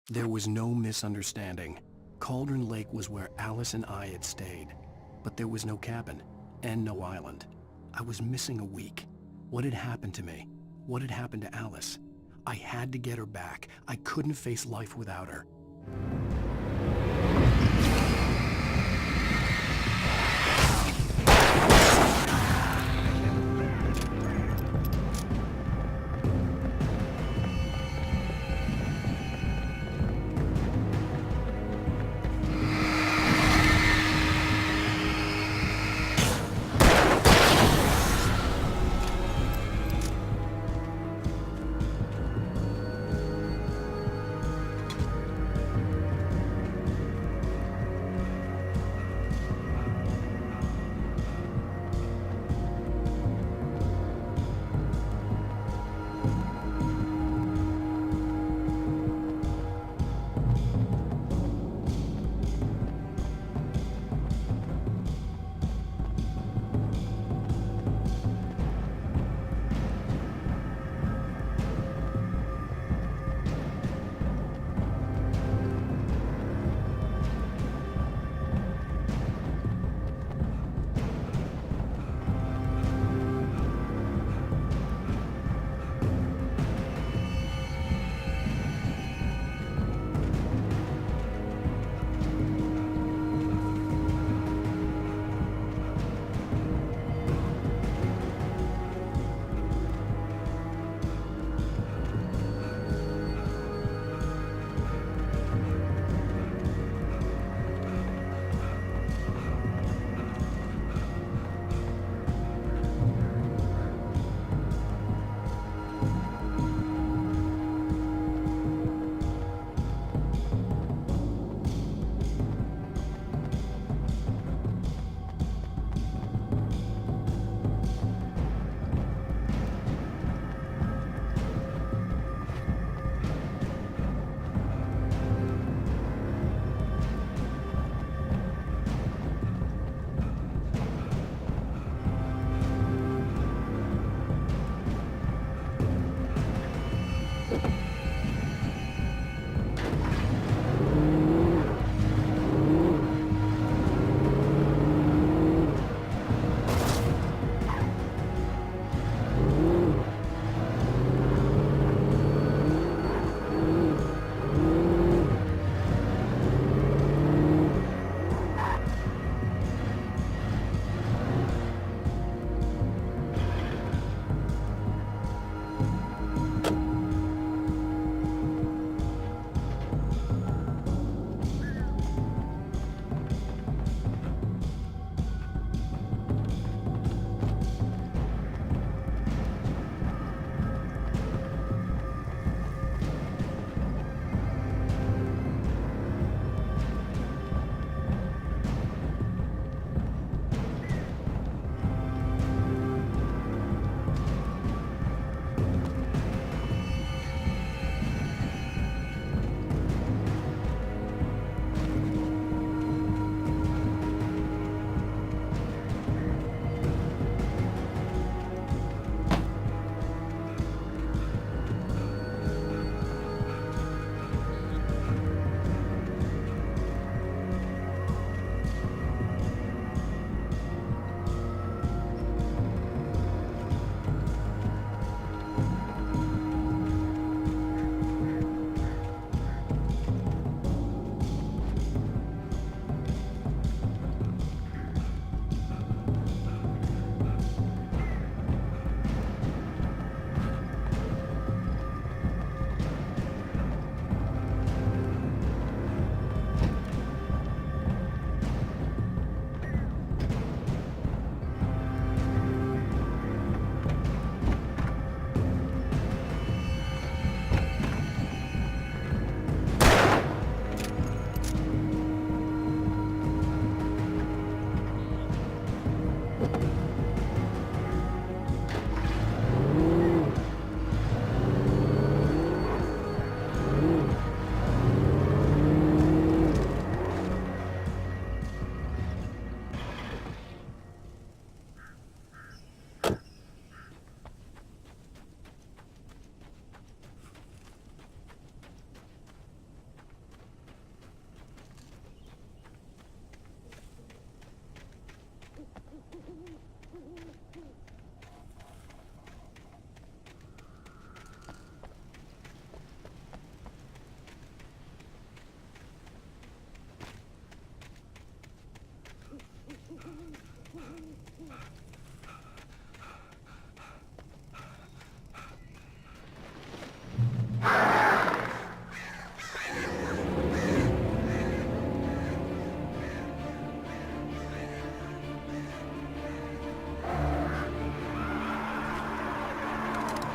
There was no misunderstanding. Cauldron Lake was where Alice and I had stayed. But there was no cabin, and no island. I was missing a week. What had happened to me? What had happened to Alice? I had to get her back. I couldn't face life without her.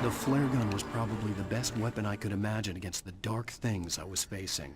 The flare gun was probably the best weapon I could imagine against the dark things I was facing.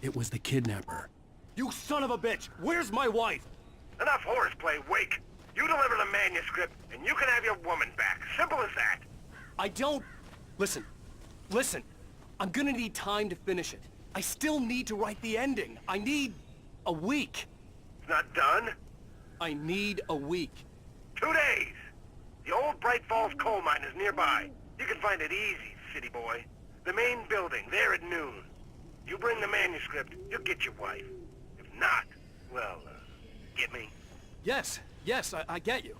It was the kidnapper. You son of a bitch! Where's my wife? Enough horseplay, Wake. You deliver the manuscript, and you can have your woman back. Simple as that. I don't... Listen. Listen. I'm gonna need time to finish it. I still need to write the ending. I need... a week. It's not done. I need a week. 2 days. The old Bright Falls coal mine is nearby. You can find it easy, city boy. The main building, there at noon. You bring the manuscript, you'll get your wife. If not, well, get me? Yes, I get you.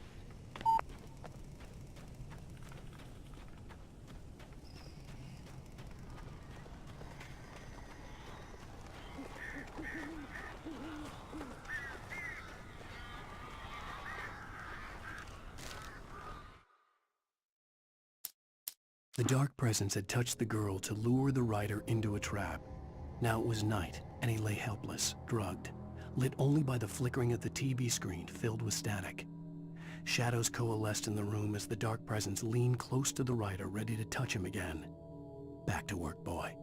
The dark presence had touched the girl to lure the writer into a trap. Now it was night, and he lay helpless, drugged, lit only by the flickering of the TV screen filled with static. Shadows coalesced in the room as the dark presence leaned close to the writer, ready to touch him again. Back to work, boy.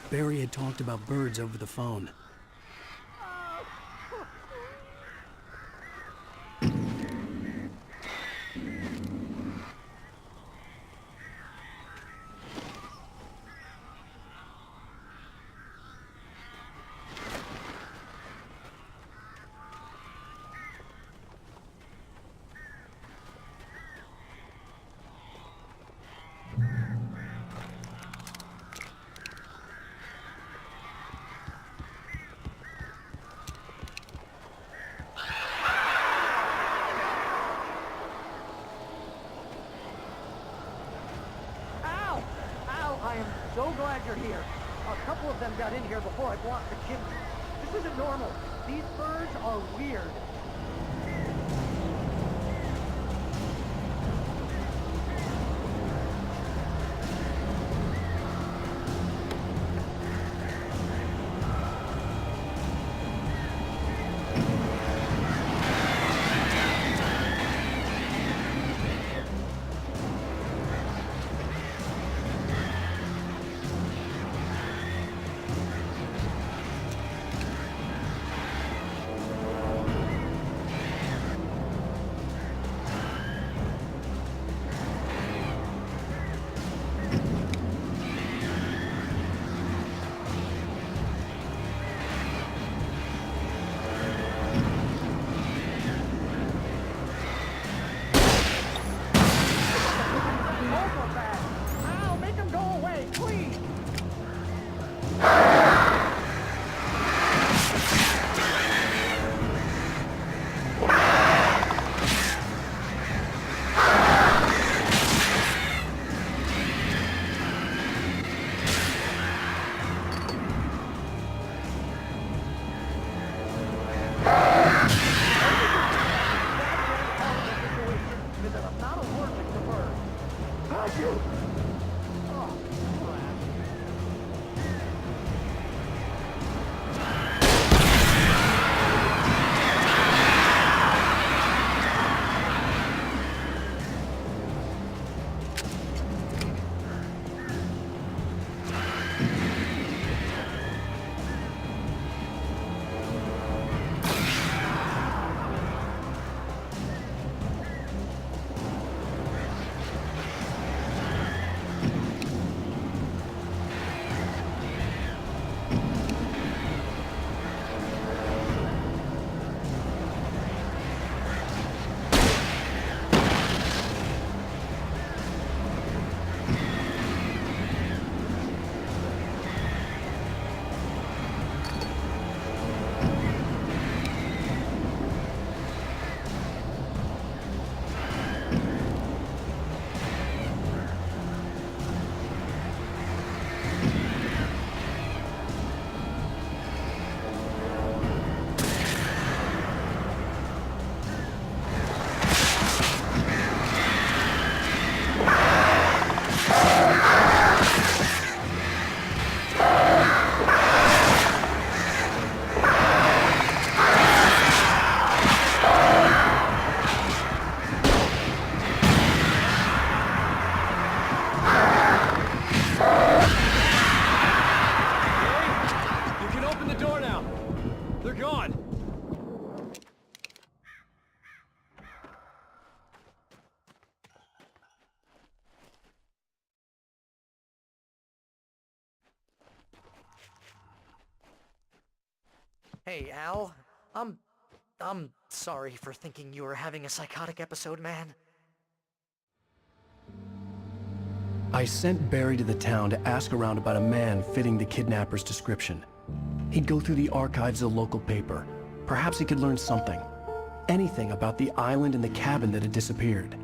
Barry had talked about birds over the phone. I am so glad you're here. A couple of them got in here before I blocked the chimney. This isn't normal. These birds are weird. so bad. Al, make him go away, please. Hey, Al. I'm sorry for thinking you were having a psychotic episode, man. I sent Barry to the town to ask around about a man fitting the kidnapper's description. He'd go through the archives of the local paper. Perhaps he could learn something. Anything about the island and the cabin that had disappeared.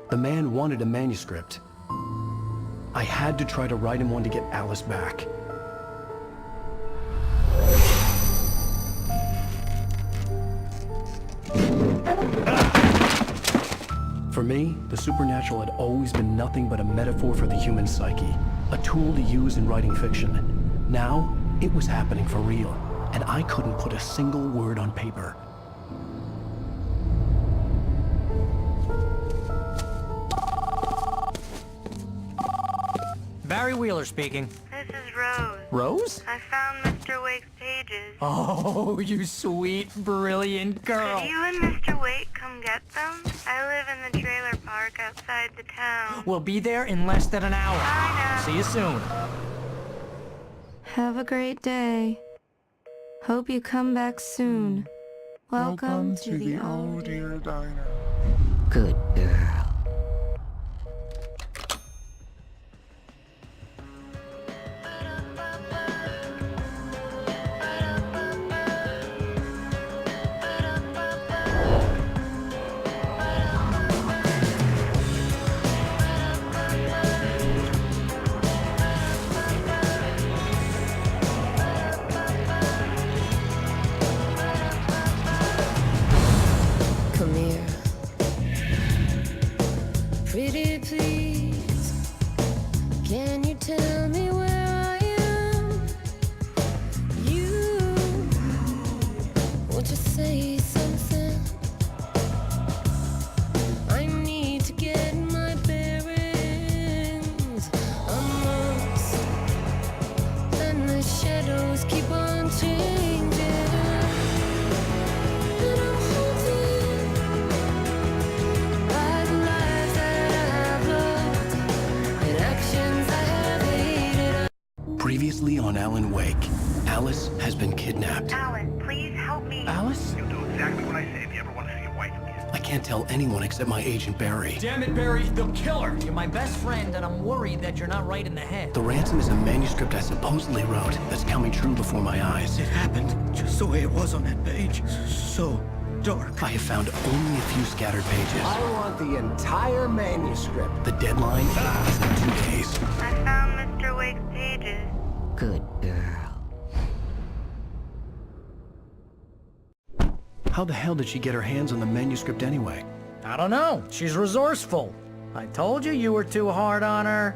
The man wanted a manuscript. I had to try to write him one to get Alice back. For me, the supernatural had always been nothing but a metaphor for the human psyche, a tool to use in writing fiction. Now, it was happening for real, and I couldn't put a single word on paper. Barry Wheeler speaking. This is Rose. Rose? I found Mr. Wake's pages. Oh, you sweet, brilliant girl. Could you and Mr. Wake come get them? I live in the trailer park outside the town. We'll be there in less than an hour. Bye now. See you soon. Have a great day. Hope you come back soon. Welcome to the old dear diner. Good girl. Come here. Pretty please, can you tell me where I am? You, won't you say something? I need to get my bearings. I'm lost, and the shadows keep on changing. And I'm haunted by the lives that I have loved and actions I have hated. Previously on Alan Wake, Alice has been kidnapped. Alan, please help me. Alice? You'll do exactly what I say if you ever want to see your wife again. I can't can't tell anyone except my agent Barry. Damn it, Barry, they'll kill her! You're my best friend, and I'm worried that you're not right in the head. The ransom is a manuscript I supposedly wrote that's coming true before my eyes. It happened just the way it was on that page. So dark. I have found only a few scattered pages. I want the entire manuscript. The deadline is in 2 days. I found Mr. Wake's pages. Good girl. How the hell did she get her hands on the manuscript anyway? I don't know. She's resourceful. I told you you were too hard on her.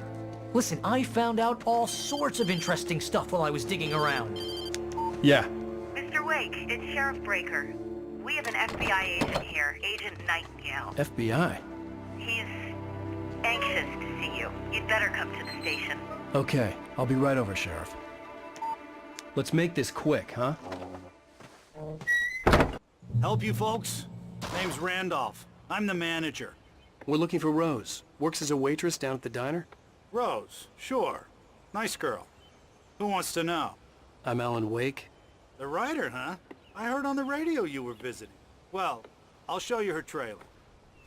Listen, I found out all sorts of interesting stuff while I was digging around. Yeah. Mr. Wake, it's Sheriff Breaker. We have an FBI agent here, Agent Nightingale. FBI? He's anxious to see you. You'd better come to the station. Okay, I'll be right over, Sheriff. Let's make this quick, huh? Help you folks? Name's Randolph. I'm the manager. We're looking for Rose. Works as a waitress down at the diner. Rose, sure. Nice girl. Who wants to know? I'm Alan Wake. The writer, huh? I heard on the radio you were visiting. Well, I'll show you her trailer.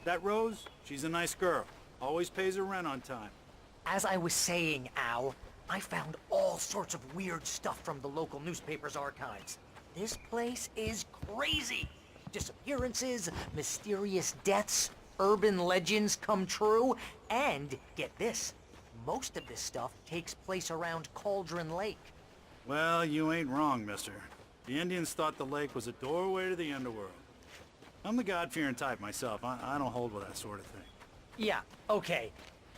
That Rose, she's a nice girl. Always pays her rent on time. As I was saying, Al, I found all sorts of weird stuff from the local newspaper's archives. This place is crazy. Disappearances, mysterious deaths, urban legends come true, and get this, most of this stuff takes place around Cauldron Lake. Well, you ain't wrong, mister. The Indians thought the lake was a doorway to the underworld. I'm the God-fearing type myself. I don't hold with that sort of thing. Yeah, okay.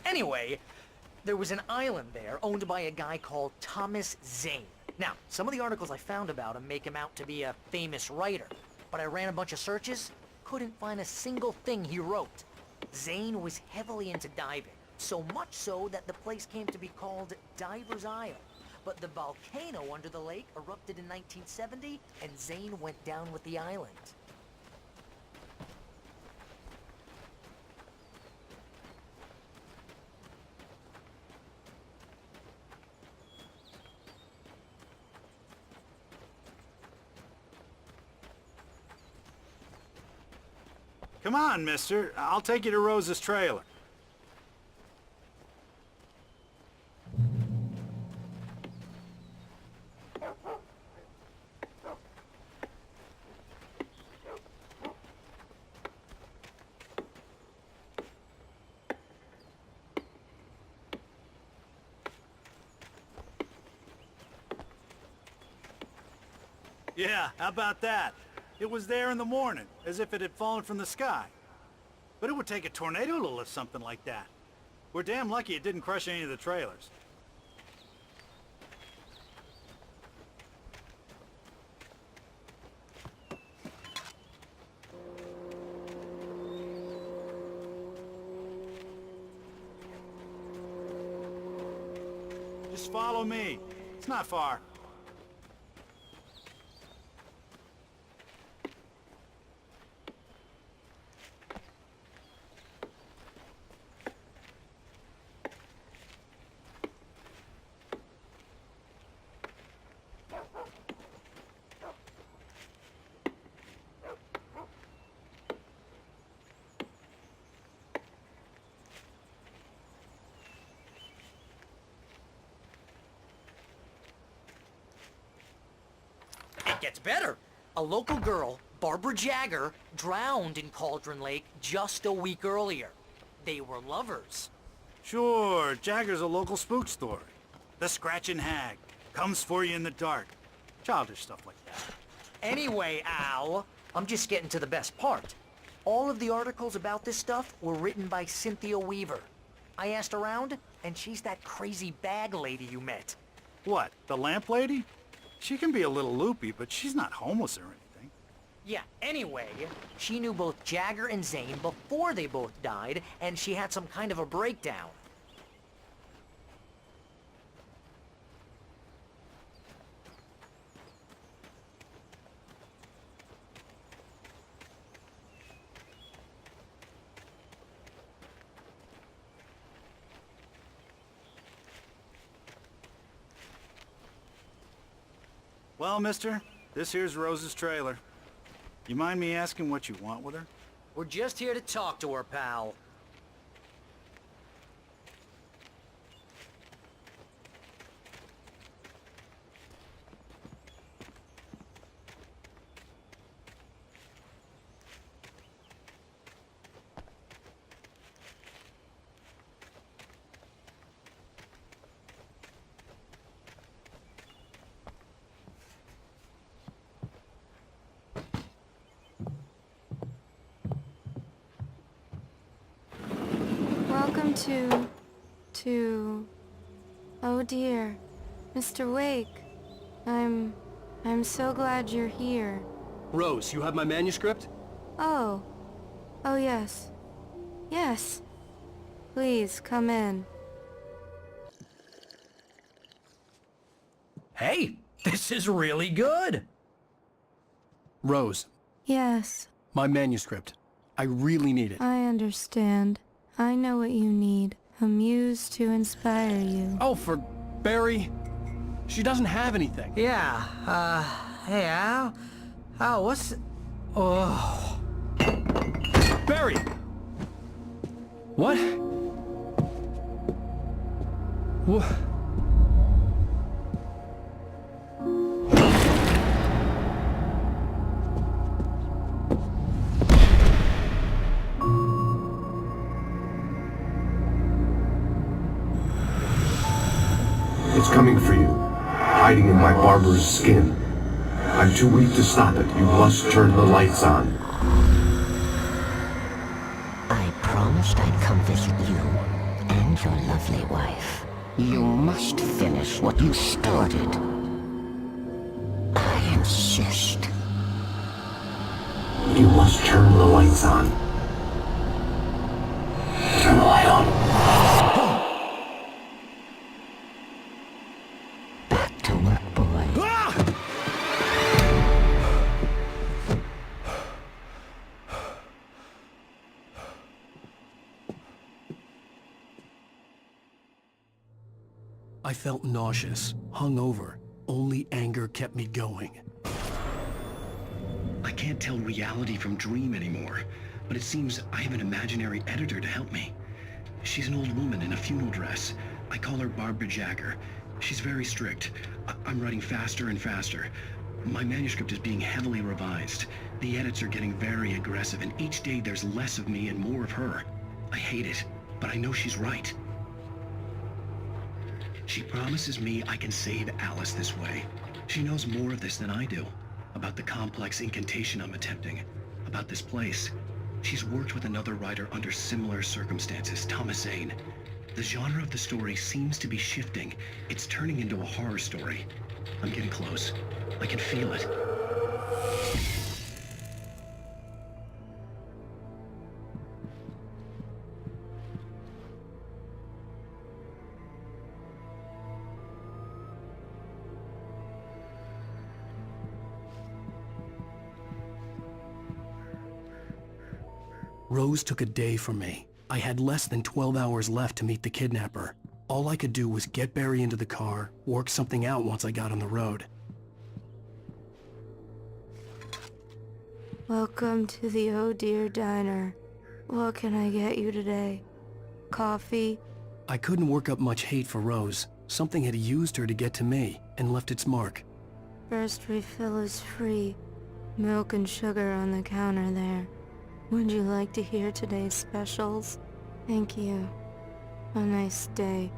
Anyway, there was an island there owned by a guy called Thomas Zane. Now, some of the articles I found about him make him out to be a famous writer, but I ran a bunch of searches, couldn't find a single thing he wrote. Zane was heavily into diving, so much so that the place came to be called Diver's Isle. But the volcano under the lake erupted in 1970, and Zane went down with the island. Come on, mister. I'll take you to Rose's trailer. Yeah, how about that? It was there in the morning, as if it had fallen from the sky. But it would take a tornado to lift something like that. We're damn lucky it didn't crush any of the trailers. Just follow me. It's not far. It gets better. A local girl, Barbara Jagger, drowned in Cauldron Lake just a week earlier. They were lovers. Sure, Jagger's a local spook story. The Scratching Hag. Comes for you in the dark. Childish stuff like that. Anyway, Al, I'm just getting to the best part. All of the articles about this stuff were written by Cynthia Weaver. I asked around, and she's that crazy bag lady you met. What, the lamp lady? She can be a little loopy, but she's not homeless or anything. Yeah, anyway, she knew both Jagger and Zane before they both died, and she had some kind of a breakdown. Well, mister, this here's Rose's trailer. You mind me asking what you want with her? We're just here to talk to her, pal. Welcome to... Oh dear, Mr. Wake. I'm so glad you're here. Rose, you have my manuscript? Oh. Oh yes. Yes. Please, come in. Hey, this is really good. Rose, Yes, my manuscript. I really need it. I understand. I know what you need. A muse to inspire you. Oh, for Barry? She doesn't have anything. Yeah, hey, Al? Oh, what's... Oh... Barry! What? What? It's coming for you, hiding in my barber's skin. I'm too weak to stop it. You must turn the lights on. I promised I'd come visit you and your lovely wife. You must finish what you started. I insist. You must turn the lights on. Turn the light on. Back to work, boy. I felt nauseous, hungover. Only anger kept me going. I can't tell reality from dream anymore, but it seems I have an imaginary editor to help me. She's an old woman in a funeral dress. I call her Barbara Jagger. She's very strict. I'm writing faster and faster. My manuscript is being heavily revised. The edits are getting very aggressive, and each day there's less of me and more of her. I hate it, but I know she's right. She promises me I can save Alice this way. She knows more of this than I do. About the complex incantation I'm attempting. About this place. She's worked with another writer under similar circumstances, Thomas Zane. The genre of the story seems to be shifting. It's turning into a horror story. I'm getting close. I can feel it. Rose took a day from me. I had less than 12 hours left to meet the kidnapper. All I could do was get Barry into the car, work something out once I got on the road. Welcome to the Oh Dear Diner. What can I get you today? Coffee? I couldn't work up much hate for Rose. Something had used her to get to me, and left its mark. First refill is free. Milk and sugar on the counter there. Would you like to hear today's specials? Thank you. A nice day.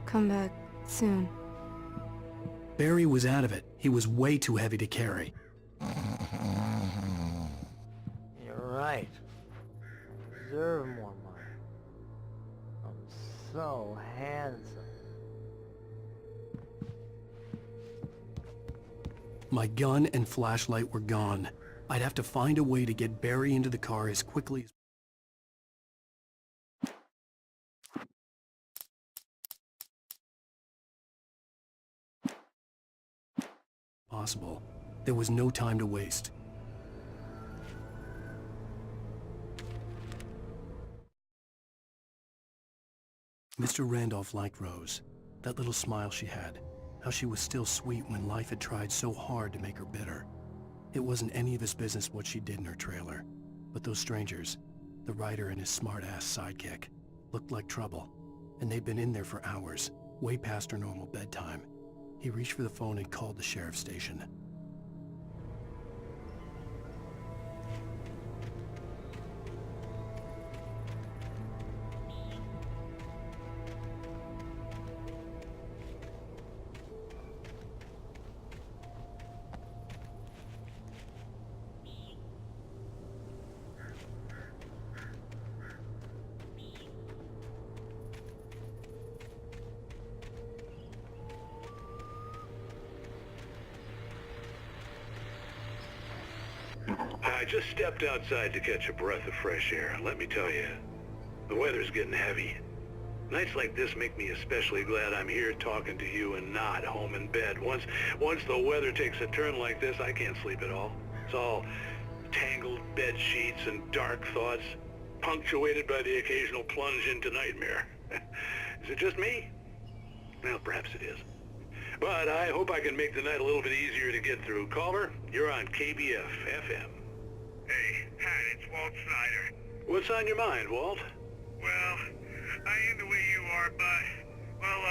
Come back soon. Barry was out of it. He was way too heavy to carry. You're right. Deserve more money. I'm so handsome. My gun and flashlight were gone. I'd have to find a way to get Barry into the car as quickly as possible. There was no time to waste. Mr. Randolph liked Rose. That little smile she had. How she was still sweet when life had tried so hard to make her bitter. It wasn't any of his business what she did in her trailer. But those strangers, the writer and his smart-ass sidekick, looked like trouble. And they'd been in there for hours, way past her normal bedtime. He reached for the phone and called the sheriff's station. I just stepped outside to catch a breath of fresh air. Let me tell you, the weather's getting heavy. Nights like this make me especially glad I'm here talking to you and not home in bed. Once the weather takes a turn like this, I can't sleep at all. It's all tangled bed sheets and dark thoughts, punctuated by the occasional plunge into nightmare. Is it just me? Well, perhaps it is. But I hope I can make the night a little bit easier to get through. Caller, you're on KBF FM. Hey, Pat, it's Walt Snyder. What's on your mind, Walt? Well, I am the way you are, but, well,